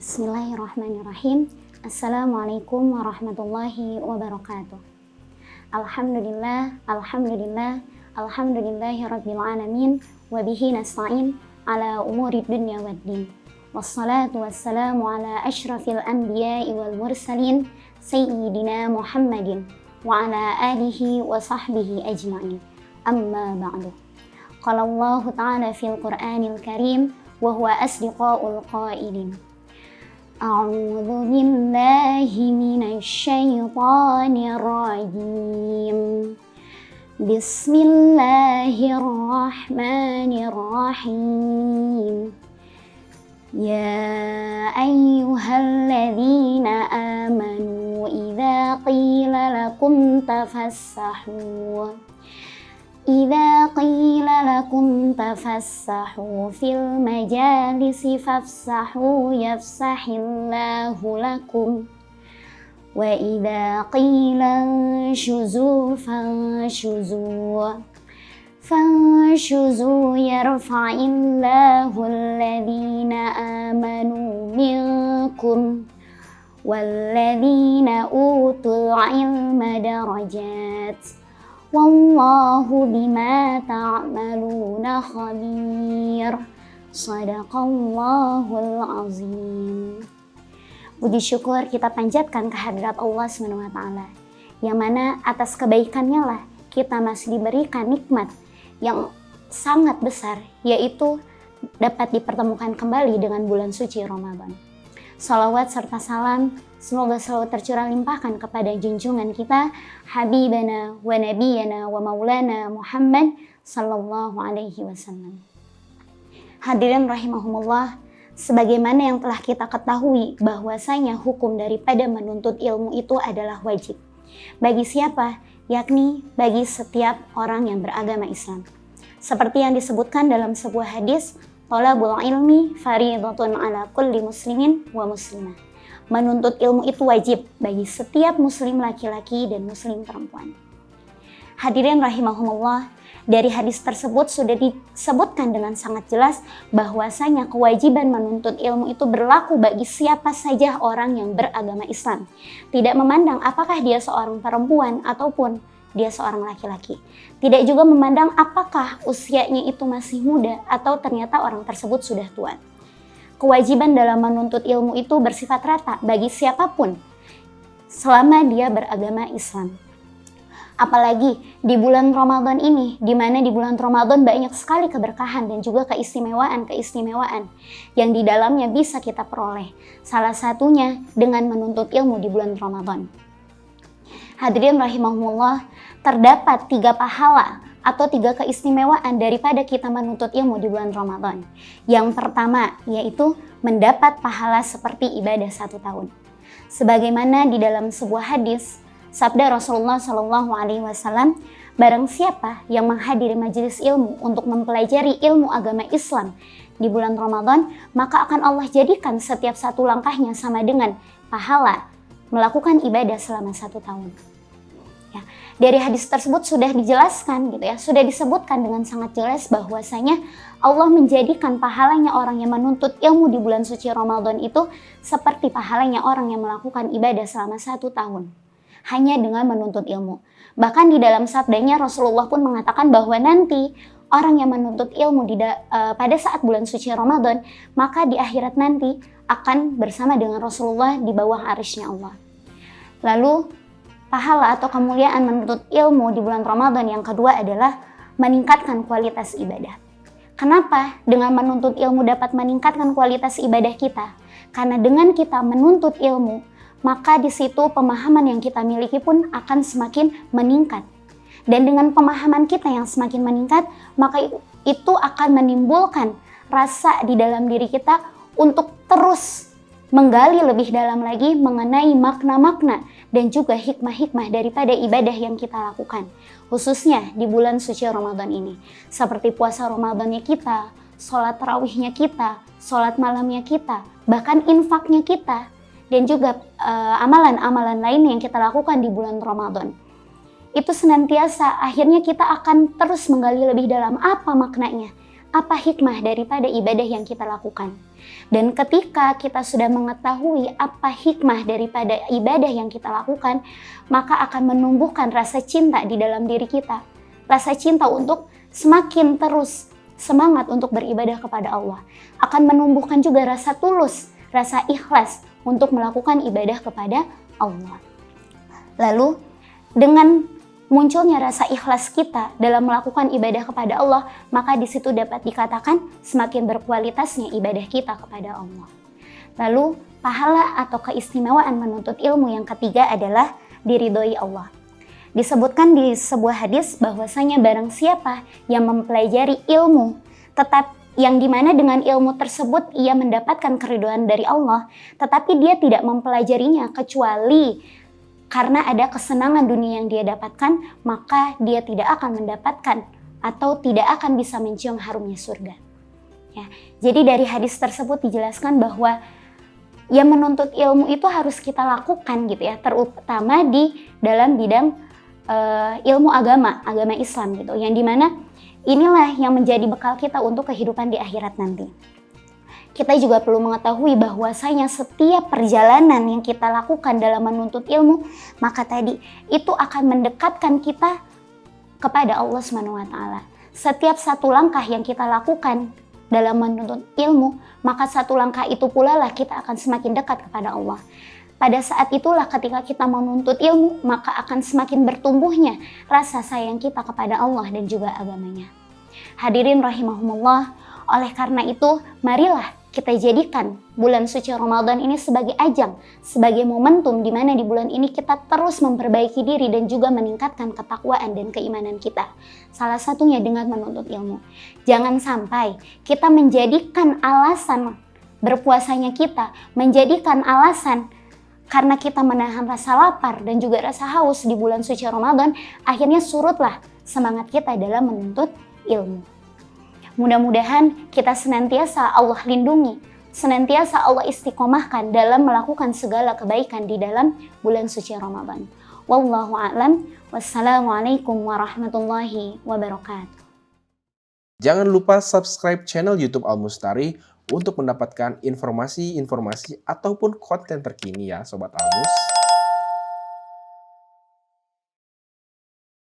Bismillahirrahmanirrahim. Assalamualaikum warahmatullahi wabarakatuh. Alhamdulillah, alhamdulillah, alhamdulillahi rabbil alamin. Wabihi nasta'in ala umuri dunya waddin. Wassalatu wassalamu ala ashrafil anbiya'i wal mursalin Sayyidina Muhammadin wa ala alihi wa sahbihi ajma'in. Amma ba'du. Qala Allah ta'ala fil Qur'anil Karim wa huwa asdiqaul qailin. A'udzu billahi minasy syaithanir rajim. Bismillahirrahmanirrahim. Ya ayyuhalladzina amanu idza qila lakum tafassahu إذا قيل لكم تفسحوا في المجالس فافسحوا يفسح الله لكم وإذا قيل انشزوا فانشزوا يرفع الله الذين آمنوا منكم والذين أوتوا العلم درجات Wallahu bima ta'maluna khabir. Shadaqallahul azim. Puji syukur kita panjatkan kehadirat Allah SWT, yang mana atas kebaikannya lah kita masih diberikan nikmat yang sangat besar, yaitu dapat dipertemukan kembali dengan bulan suci Ramadan. Salawat serta salam semoga selalu tercurah limpahkan kepada junjungan kita, Habibana wa Nabiyana wa Maulana Muhammad sallallahu alaihi wasallam. Hadirin rahimahumullah, sebagaimana yang telah kita ketahui bahwasanya hukum daripada menuntut ilmu itu adalah wajib. Bagi siapa? Yakni bagi setiap orang yang beragama Islam. Seperti yang disebutkan dalam sebuah hadis, Thalabul ilmi fariidatun ala kulli muslimin wa muslimah. Menuntut ilmu itu wajib bagi setiap muslim laki-laki dan muslim perempuan. Hadirin rahimahumullah, dari hadis tersebut sudah disebutkan dengan sangat jelas bahwasanya kewajiban menuntut ilmu itu berlaku bagi siapa saja orang yang beragama Islam. Tidak memandang apakah dia seorang perempuan ataupun dia seorang laki-laki. Tidak juga memandang apakah usianya itu masih muda atau ternyata orang tersebut sudah tua. Kewajiban dalam menuntut ilmu itu bersifat rata bagi siapapun selama dia beragama Islam. Apalagi di bulan Ramadan ini, di mana di bulan Ramadan banyak sekali keberkahan dan juga keistimewaan yang di dalamnya bisa kita peroleh. Salah satunya dengan menuntut ilmu di bulan Ramadan. Hadirin rahimahumullah, terdapat 3 pahala atau 3 keistimewaan daripada kita menuntut ilmu di bulan Ramadan. Yang pertama yaitu mendapat pahala seperti ibadah 1 tahun. Sebagaimana di dalam sebuah hadis, sabda Rasulullah SAW, barang siapa yang menghadiri majelis ilmu untuk mempelajari ilmu agama Islam di bulan Ramadan, maka akan Allah jadikan setiap satu langkahnya sama dengan pahala melakukan ibadah selama 1 tahun. Ya, dari hadis tersebut sudah dijelaskan gitu ya, sudah disebutkan dengan sangat jelas bahwasanya Allah menjadikan pahalanya orang yang menuntut ilmu di bulan suci Ramadan itu seperti pahalanya orang yang melakukan ibadah selama 1 tahun hanya dengan menuntut ilmu. Bahkan di dalam sabdanya Rasulullah pun mengatakan bahwa nanti orang yang menuntut ilmu pada saat bulan suci Ramadan, maka di akhirat nanti akan bersama dengan Rasulullah di bawah arsy-Nya Allah. Lalu pahala atau kemuliaan menuntut ilmu di bulan Ramadan yang kedua adalah meningkatkan kualitas ibadah. Kenapa dengan menuntut ilmu dapat meningkatkan kualitas ibadah kita? Karena dengan kita menuntut ilmu, maka di situ pemahaman yang kita miliki pun akan semakin meningkat. Dan dengan pemahaman kita yang semakin meningkat, maka itu akan menimbulkan rasa di dalam diri kita untuk terus menggali lebih dalam lagi mengenai makna-makna dan juga hikmah-hikmah daripada ibadah yang kita lakukan, khususnya di bulan suci Ramadan ini. Seperti puasa Ramadannya kita, sholat tarawihnya kita, sholat malamnya kita, bahkan infaknya kita, dan juga amalan-amalan lain yang kita lakukan di bulan Ramadan. Itu senantiasa akhirnya kita akan terus menggali lebih dalam apa maknanya, apa hikmah daripada ibadah yang kita lakukan. Dan ketika kita sudah mengetahui apa hikmah daripada ibadah yang kita lakukan, maka akan menumbuhkan rasa cinta di dalam diri kita. Rasa cinta untuk semakin terus semangat untuk beribadah kepada Allah. Akan menumbuhkan juga rasa tulus, rasa ikhlas untuk melakukan ibadah kepada Allah. Lalu dengan munculnya rasa ikhlas kita dalam melakukan ibadah kepada Allah, maka di situ dapat dikatakan semakin berkualitasnya ibadah kita kepada Allah. Lalu pahala atau keistimewaan menuntut ilmu yang ketiga adalah diridhoi Allah. Disebutkan di sebuah hadis bahwasanya barang siapa yang mempelajari ilmu, tetap yang dimana dengan ilmu tersebut ia mendapatkan keridhaan dari Allah, tetapi dia tidak mempelajarinya kecuali karena ada kesenangan dunia yang dia dapatkan, maka dia tidak akan mendapatkan atau tidak akan bisa mencium harumnya surga. Ya, jadi dari hadis tersebut dijelaskan bahwa yang menuntut ilmu itu harus kita lakukan gitu ya, terutama di dalam bidang ilmu agama Islam gitu, yang dimana inilah yang menjadi bekal kita untuk kehidupan di akhirat nanti. Kita juga perlu mengetahui bahwasanya setiap perjalanan yang kita lakukan dalam menuntut ilmu, maka tadi itu akan mendekatkan kita kepada Allah SWT. Setiap satu langkah yang kita lakukan dalam menuntut ilmu, maka satu langkah itu pula lah kita akan semakin dekat kepada Allah. Pada saat itulah ketika kita menuntut ilmu, maka akan semakin bertumbuhnya rasa sayang kita kepada Allah dan juga agamanya. Hadirin rahimahumullah, oleh karena itu marilah kita jadikan bulan suci Ramadan ini sebagai ajang, sebagai momentum di mana di bulan ini kita terus memperbaiki diri dan juga meningkatkan ketakwaan dan keimanan kita. Salah satunya dengan menuntut ilmu. Jangan sampai kita menjadikan alasan berpuasanya kita, menjadikan alasan karena kita menahan rasa lapar dan juga rasa haus di bulan suci Ramadan, akhirnya surutlah semangat kita dalam menuntut ilmu. Mudah-mudahan kita senantiasa Allah lindungi, senantiasa Allah istiqomahkan dalam melakukan segala kebaikan di dalam bulan suci Ramadan. Wallahu a'lam. Wassalamualaikum warahmatullahi wabarakatuh. Jangan lupa subscribe channel YouTube Al Mustari untuk mendapatkan informasi-informasi ataupun konten terkini ya Sobat Almus.